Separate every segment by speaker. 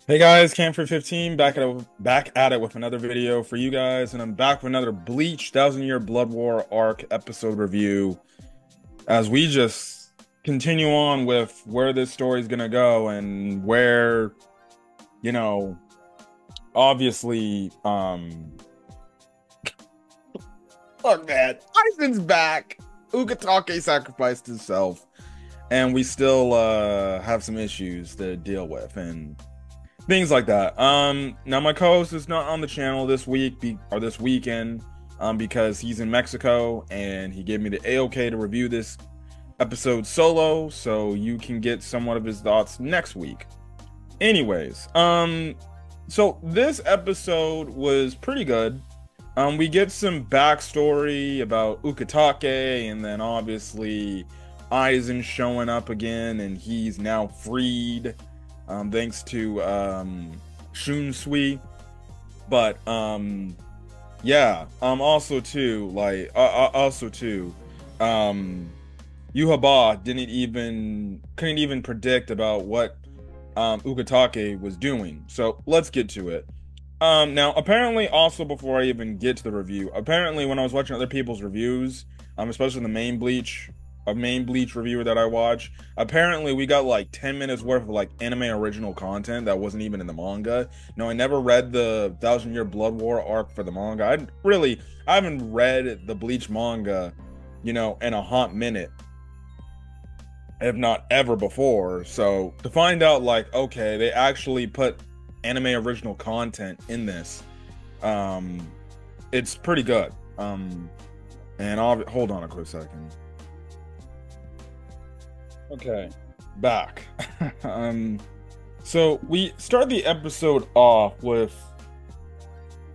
Speaker 1: Hey guys, Cam for 15 back at it with another video for you guys, and I'm back with another Bleach Thousand Year Blood War arc episode review as we just continue on with where this story is gonna go and where, you know, obviously, look man, Aizen's back. Ukitake sacrificed himself, and we still have some issues to deal with and things like that. Now my co-host is not on the channel this week or this weekend, because he's in Mexico and he gave me the A-OK to review this episode solo, so you can get somewhat of his thoughts next week. Anyways, so this episode was pretty good. We get some backstory about Ukitake, and then obviously Aizen showing up again, and he's now freed. Thanks to Shunsui. But yeah, Yuhaba couldn't even predict about what Ukitake was doing. So let's get to it. Now apparently, also before I even get to the review, apparently when I was watching other people's reviews, especially the main Bleach reviewer that I watch, apparently we got like 10 minutes worth of like anime original content that wasn't even in the manga. No, I never read the Thousand Year Blood War arc for the manga. I haven't read the Bleach manga, in a hot minute, if not ever before. So to find out like, okay, they actually put anime original content in this, it's pretty good. And hold on a quick second. Okay, back. So we start the episode off with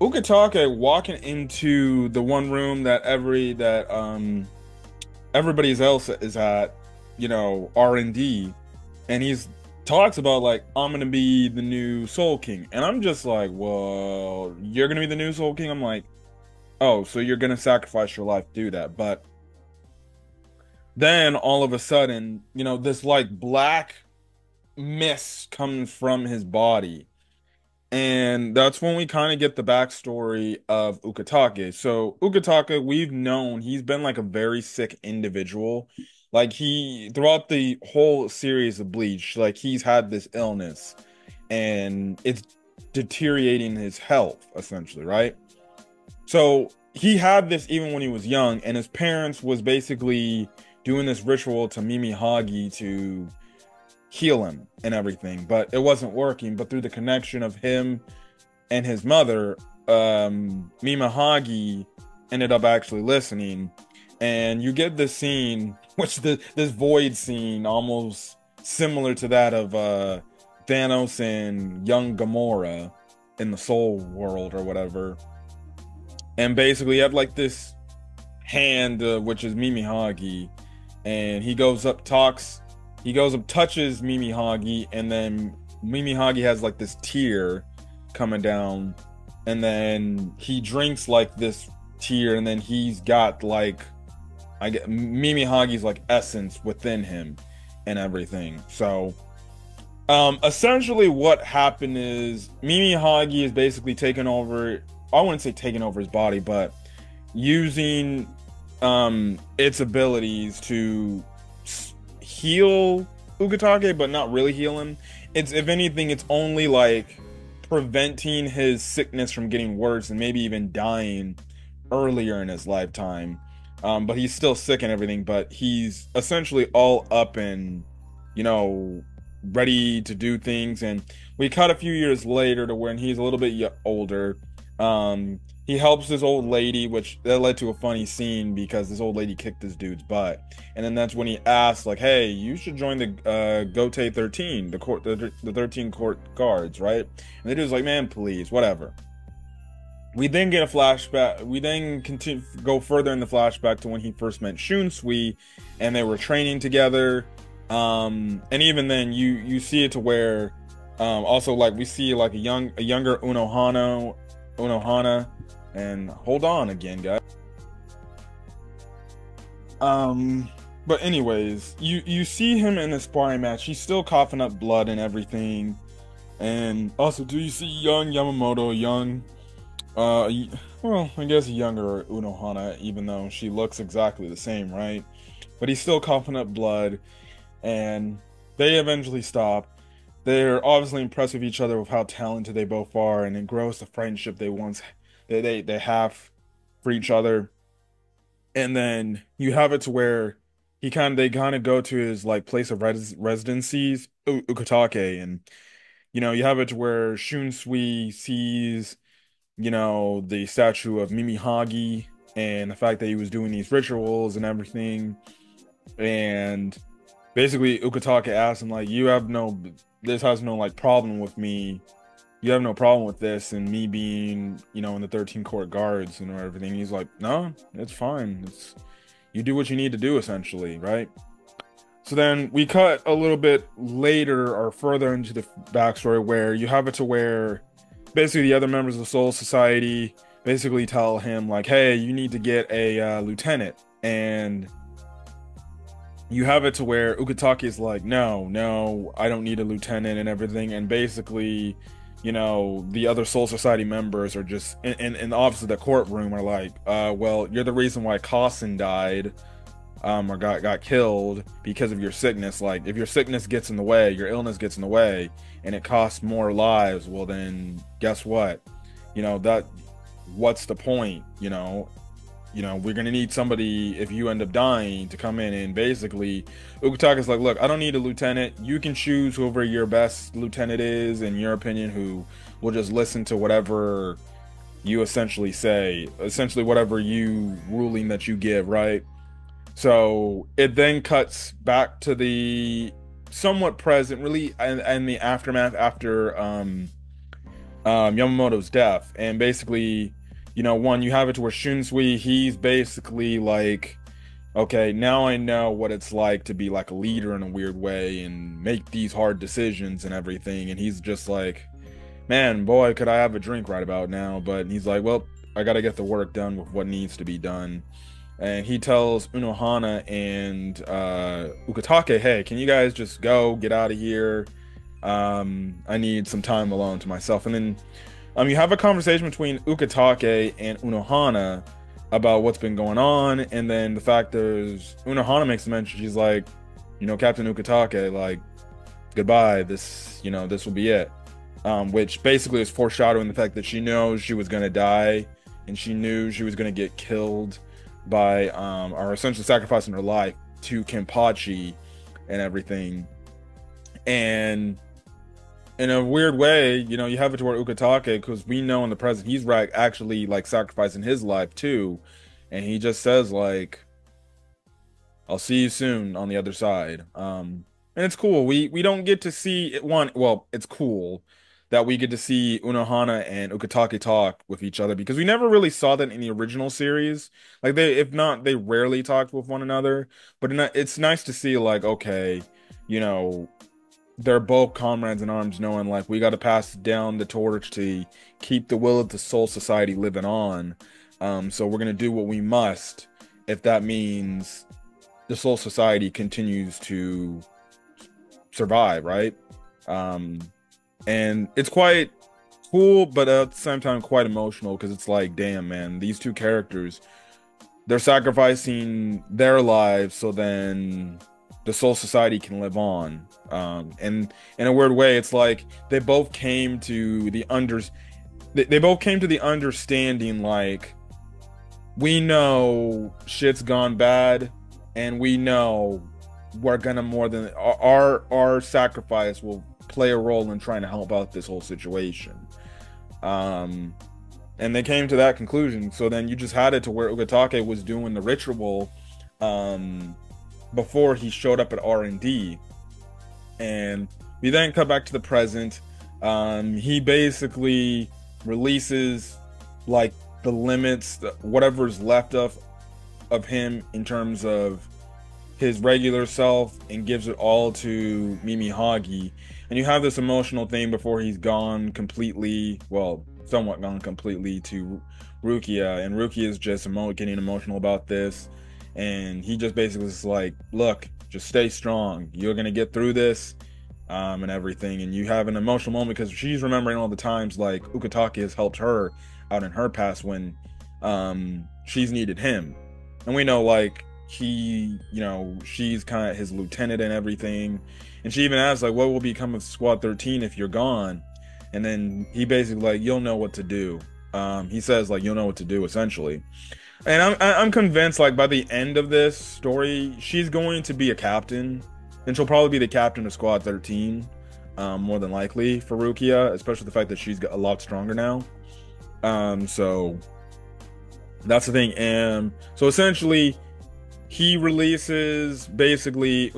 Speaker 1: Ukitake walking into the one room that everybody else is at, R&D, and he's talks about like, I'm gonna be the new Soul King, and I'm just like, well, you're gonna be the new Soul King? I'm like, oh, so you're gonna sacrifice your life to do that. But then all of a sudden, this like black mist comes from his body. And that's when we kind of get the backstory of Ukitake. So Ukitake, we've known he's been like a very sick individual. Like throughout the whole series of Bleach, like he's had this illness and it's deteriorating his health, essentially, right? So he had this even when he was young, and his parents was basically doing this ritual to Mimi Hagi to heal him and everything, but it wasn't working. But through the connection of him and his mother, Mimi Hagi ended up actually listening, and you get this scene, this void scene, almost similar to that of Thanos and young Gamora in the Soul World or whatever. And basically, you have like this hand, which is Mimi Hagi, and he goes up, touches Mimi Hagi, and then Mimi Hagi has like this tear coming down, and then he drinks like this tear, and then he's got like, Mimi Hagi's like essence within him and everything. So essentially what happened is Mimi Hagi is basically taking over, I wouldn't say taking over his body, but using its abilities to heal Ukitake, but not really heal him. If anything, it's only like preventing his sickness from getting worse and maybe even dying earlier in his lifetime. But he's still sick and everything, but he's essentially all up and, ready to do things. And we cut a few years later to when he's a little bit older. He helps this old lady, which that led to a funny scene because this old lady kicked this dude's butt, and then that's when he asks, like, "Hey, you should join the Gote 13, the 13 court guards, right?" And the dude's like, "Man, please, whatever." We then get a flashback. We then go further in the flashback to when he first met Shunsui, and they were training together. And even then, you see it to where, also like we see like a younger Unohana. And hold on again, guys. But anyways, you see him in the sparring match. He's still coughing up blood and everything. And also, do you see young Yamamoto, young, well, I guess younger Unohana, even though she looks exactly the same, right? But he's still coughing up blood, and they eventually stop. They're obviously impressed with each other with how talented they both are, and it grows the friendship they have for each other. And then you have it to where they kind of go to his like place of residencies, Ukitake, and you have it to where Shunsui sees, the statue of Mimihagi and the fact that he was doing these rituals and everything. And basically Ukitake asks him like, this has no like problem with me. You have no problem with this and me being, in the 13 court guards and everything. He's like, no, it's fine. You do what you need to do essentially, right? So then we cut a little bit later or further into the backstory where you have it to where basically the other members of the Soul Society basically tell him like, hey, you need to get a lieutenant. And you have it to where Ukitake is like, no, no, I don't need a lieutenant and everything. And basically, the other Soul Society members are just in the office of the courtroom are like, well, you're the reason why Kasen died, or got killed because of your sickness. Like, if your sickness gets in the way, your illness gets in the way, and it costs more lives, well, then guess what? That what's the point? We're gonna need somebody if you end up dying to come in and basically Ukitake's like, look, I don't need a lieutenant. You can choose whoever your best lieutenant is, in your opinion, who will just listen to whatever you essentially say, essentially whatever you ruling that you give, right? So it then cuts back to the somewhat present, really, and the aftermath after Yamamoto's death. And basically, one, you have it to where Shunsui, he's basically like, okay, now I know what it's like to be like a leader in a weird way and make these hard decisions and everything. And he's just like, man, boy, could I have a drink right about now? But he's like, well, I gotta get the work done with what needs to be done. And he tells Unohana and Ukitake, hey, can you guys just go, get out of here? I need some time alone to myself. And then you have a conversation between Ukitake and Unohana about what's been going on, and then the fact there's Unohana makes a mention. She's like, Captain Ukitake, like, goodbye. This will be it. Which basically is foreshadowing the fact that she knows she was gonna die, and she knew she was gonna get killed by, or essentially sacrificing her life to Kenpachi and everything. And in a weird way, you have it toward Ukitake, because we know in the present he's actually like sacrificing his life too, and he just says like, "I'll see you soon on the other side." And it's cool. We don't get to see it one. Well, it's cool that we get to see Unohana and Ukitake talk with each other, because we never really saw that in the original series. Like if not, they rarely talked with one another. But it's nice to see like, okay, you know they're both comrades in arms, knowing like we got to pass down the torch to keep the will of the Soul Society living on. So we're gonna do what we must, if that means the Soul Society continues to survive, right? And it's quite cool, but at the same time quite emotional, because it's like, damn, man, these two characters, they're sacrificing their lives so then the Soul Society can live on. And in a weird way, it's like they both came to the understanding, like, we know shit's gone bad, and we know we're gonna more than our sacrifice will play a role in trying to help out this whole situation. And they came to that conclusion. So then you just had it to where Ukitake was doing the ritual before he showed up at R&D. And we then cut back to the present. He basically releases like the limits, whatever's left of him in terms of his regular self, and gives it all to Mimihagi. And you have this emotional thing before he's gone completely, well, somewhat gone completely, to Rukia. And Rukia is just getting emotional about this. And he just basically is like, look, just stay strong. You're going to get through this. and everything, and you have an emotional moment because she's remembering all the times like Ukitake has helped her out in her past when she's needed him. And we know like she's kind of his lieutenant and everything. And she even asks like what will become of Squad 13 if you're gone? And then he basically like you'll know what to do. He says like you'll know what to do essentially. And I'm convinced like by the end of this story, she's going to be a captain, and she'll probably be the captain of Squad 13, more than likely for Rukia, especially the fact that she's a lot stronger now. So that's the thing. And so essentially, he releases basically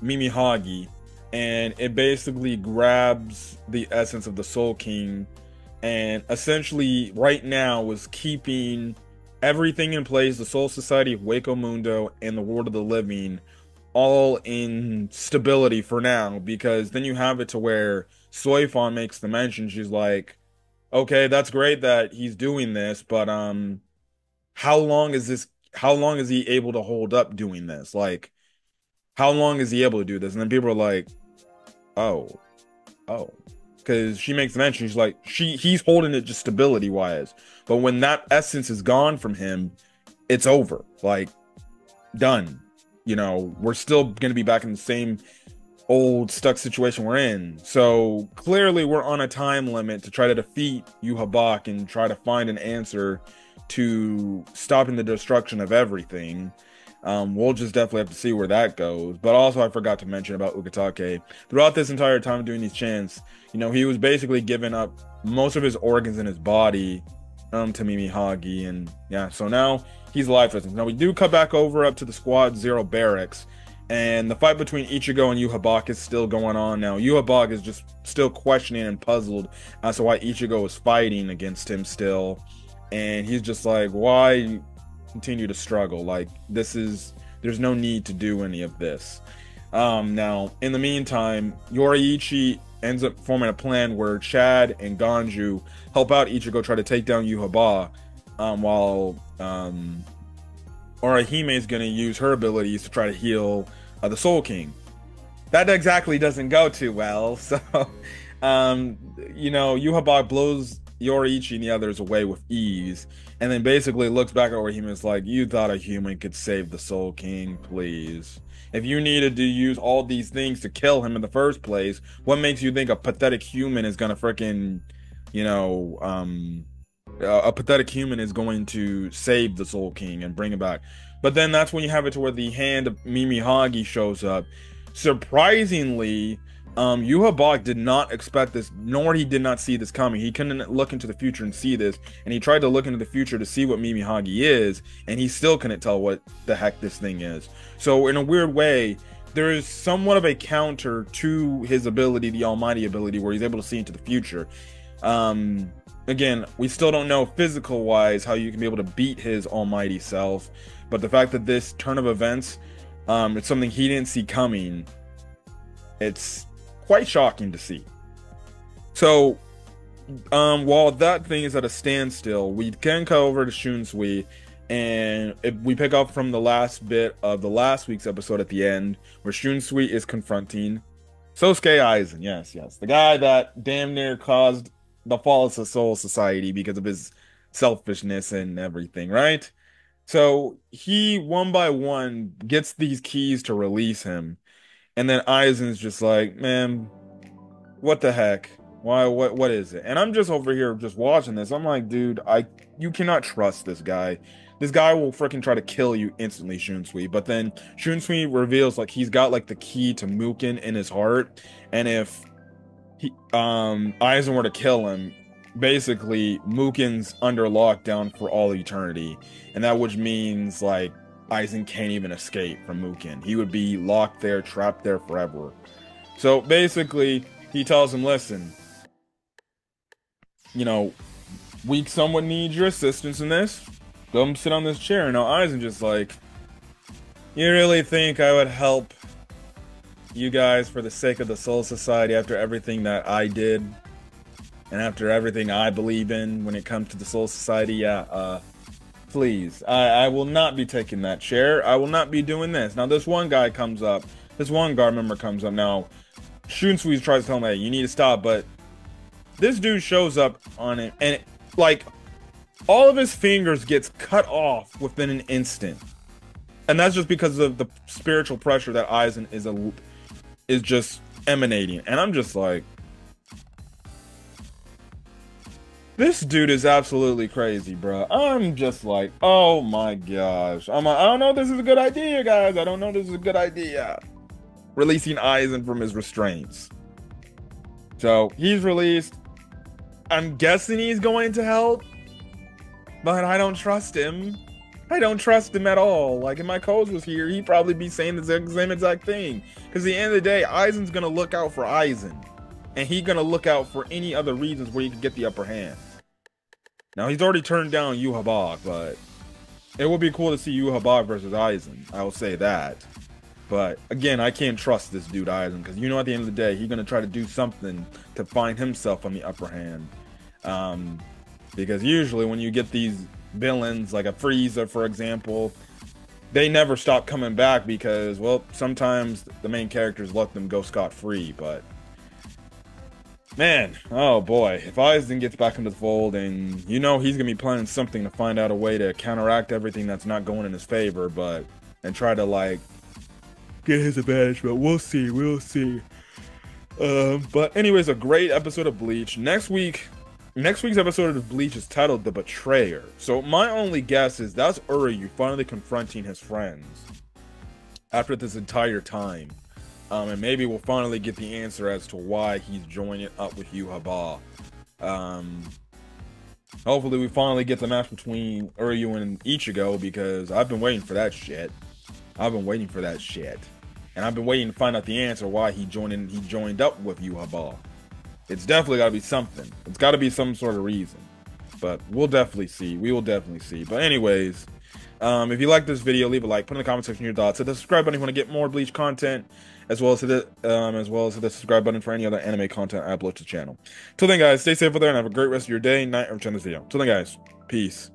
Speaker 1: Mimi Hagi, and it basically grabs the essence of the Soul King and essentially right now is keeping everything in place, the Soul Society of Waco Mundo and the World of the Living all in stability for now, because then you have it to where Soifon makes the mention. She's like, okay, that's great that he's doing this, but how long is he able to hold up doing this? Like, how long is he able to do this? And then people are like, oh, oh, because she makes the mention, she's like, he's holding it just stability wise, but when that essence is gone from him, it's over, like done. We're still gonna be back in the same old stuck situation we're in. So clearly we're on a time limit to try to defeat Yuhabak and try to find an answer to stopping the destruction of everything. We'll just definitely have to see where that goes. But also, I forgot to mention about Ukitake. Throughout this entire time doing these chants, he was basically giving up most of his organs in his body to Mimi Hagi. And yeah, so now he's lifeless. Now we do cut back over up to the Squad Zero barracks. And the fight between Ichigo and Yuhabak is still going on now. Yuhabak is just still questioning and puzzled as to why Ichigo is fighting against him still. And he's just like, why continue to struggle? Like, there's no need to do any of this. Now, in the meantime, Yoriichi ends up forming a plan where Chad and Ganju help out Ichigo try to take down Yuhaba, while Orihime is going to use her abilities to try to heal the Soul King. That exactly doesn't go too well. So, Yuhaba blows Yoriichi and the others away with ease, and then basically looks back at Orihime and is like, you thought a human could save the Soul King, please. If you needed to use all these things to kill him in the first place, what makes you think a pathetic human is gonna freaking, a pathetic human is going to save the Soul King and bring him back? But then that's when you have it to where the hand of Mimi Hagi shows up. Surprisingly, Yuhabak did not expect this, nor he did not see this coming. He couldn't look into the future and see this, and he tried to look into the future to see what Mimi Hagi is, and he still couldn't tell what the heck this thing is. So in a weird way, there is somewhat of a counter to his ability, the Almighty ability, where he's able to see into the future. Again, we still don't know physical-wise how you can be able to beat his almighty self, but the fact that this turn of events, it's something he didn't see coming, it's quite shocking to see. So, while that thing is at a standstill, we can go over to Shunsui, and we pick up from the last bit of the last week's episode at the end, where Shunsui is confronting Sosuke Aizen. Yes, the guy that damn near caused the fall of the Soul Society because of his selfishness and everything, right? So he one by one gets these keys to release him, and then Aizen's just like, man, what the heck? Why? What is it? And I'm just over here just watching this. I'm like, dude, you cannot trust this guy. This guy will freaking try to kill you instantly, Shunsui. But then Shunsui reveals like he's got like the key to Muken in his heart, and if Aizen were to kill him, basically Muken's under lockdown for all eternity, and that which means like Aizen can't even escape from Muken. He would be locked there, trapped there forever. So basically, he tells him, listen, we somewhat need your assistance in this. Go sit on this chair. Now Aizen just like, you really think I would help you guys for the sake of the Soul Society after everything that I did and after everything I believe in when it comes to the Soul Society? Yeah, please, I will not be taking that chair. I will not be doing this. Now this one guy comes up this one guard member comes up. Now, Shunsui tries to tell him, hey, you need to stop, but this dude shows up on it, and like, all of his fingers gets cut off within an instant. And that's just because of the spiritual pressure that Aizen is just emanating. And I'm just like, this dude is absolutely crazy, bro. I'm just like, oh my gosh. I don't know if this is a good idea, guys. I don't know if this is a good idea. Releasing Aizen from his restraints. So he's released. I'm guessing he's going to help, but I don't trust him. I don't trust him at all. Like, if my coach was here, he'd probably be saying the same exact thing. Because at the end of the day, Aizen's going to look out for Aizen. And he's going to look out for any other reasons where he could get the upper hand. Now, he's already turned down Yhwach, but it would be cool to see Yhwach versus Aizen. I will say that. But, again, I can't trust this dude, Aizen. Because, at the end of the day, he's going to try to do something to find himself on the upper hand. Because usually when you get these villains like a Frieza, for example, they never stop coming back because, well, sometimes the main characters let them go scot-free. But man, oh boy, if Aizen gets back into the fold, and he's gonna be planning something to find out a way to counteract everything that's not going in his favor, and try to like get his advantage. But we'll see. But anyways, a great episode of Bleach. Next week's episode of Bleach is titled The Betrayer. So my only guess is that's Uryu finally confronting his friends after this entire time. And maybe we'll finally get the answer as to why he's joining up with Yhwach. Hopefully we finally get the match between Uryu and Ichigo, because I've been waiting for that shit. And I've been waiting to find out the answer why he joined up with Yhwach. It's definitely got to be something. It's got to be some sort of reason. But we'll definitely see. We will definitely see. But anyways, if you like this video, leave a like. Put in the comment section your thoughts. Hit the subscribe button if you want to get more Bleach content, as well as hit the subscribe button for any other anime content I upload to the channel. Till then, guys, stay safe out there and have a great rest of your day, night, or watching this video. Till then, guys, peace.